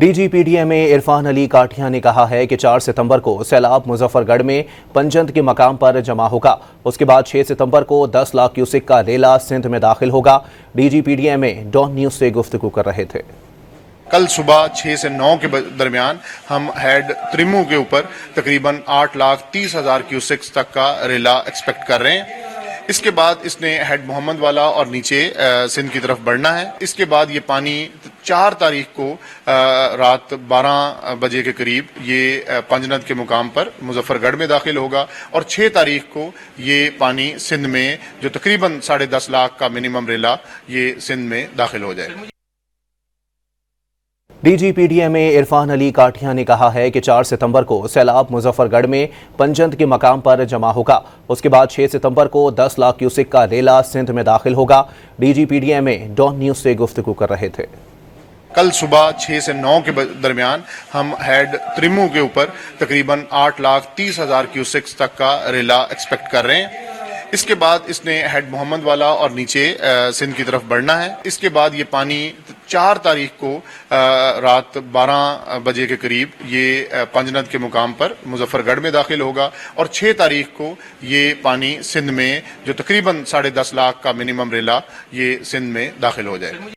D G P D M Irfan Ali Kathia ने कहा है कि 4 सितंबर को सैलाब मुजफ्फरगढ़ में पंजंद के मकाम पर जमा होगा। उसके बाद 6 सितंबर को 10 लाख क्यूसेक का रेला सिंध में दाखिल होगा। D G P D M Dawn news से गुफ्तगू कर रहे थे। कल सुबह 6 से 9 के दरमियान हम हेड त्रिमू के ऊपर तकरीबन 8,30,000 क्यूसेक्स तक का रेला एक्सपेक्ट कर रहे हैं। इसके बाद इसने हेड मोहम्मद वाला और नीचे सिंध की तरफ बढ़ना है। इसके बाद ये पानी 4 तारीख को रात 12 बजे के करीब ये पंजनद के मुकाम पर मुजफ्फरगढ़ में दाखिल होगा और 6 तारीख को ये पानी सिंध में जो तकरीबन 10.5 लाख का मिनिमम रेला ये सिंध में दाखिल हो जाए। D G P D M Irfan Ali Kathia ने कहा है कि 4 सितंबर को सैलाब मुजफ्फरगढ़ में पंजंद के मकाम पर जमा होगा। उसके बाद 6 सितंबर को 10 लाख क्यूसेक का रेला सिंध में दाखिल होगा। D G P D M Dawn news से गुफ्तगू कर रहे थे। कल सुबह 6 से 9 के दरमियान हम हेड त्रिमू के ऊपर तकरीबन 8,30,000 क्यूसेक्स तक का रेला एक्सपेक्ट कर रहे हैं। इसके बाद इसने हेड मोहम्मद वाला और नीचे सिंध की तरफ बढ़ना है। इसके बाद ये पानी 4 तारीख को रात 12 बजे के करीब ये पंजनद के मुकाम पर मुजफ्फरगढ़ में दाखिल होगा और 6 तारीख को ये पानी सिंध में जो तकरीबन 10.5 लाख का मिनिमम रेला ये सिंध में दाखिल हो जाए।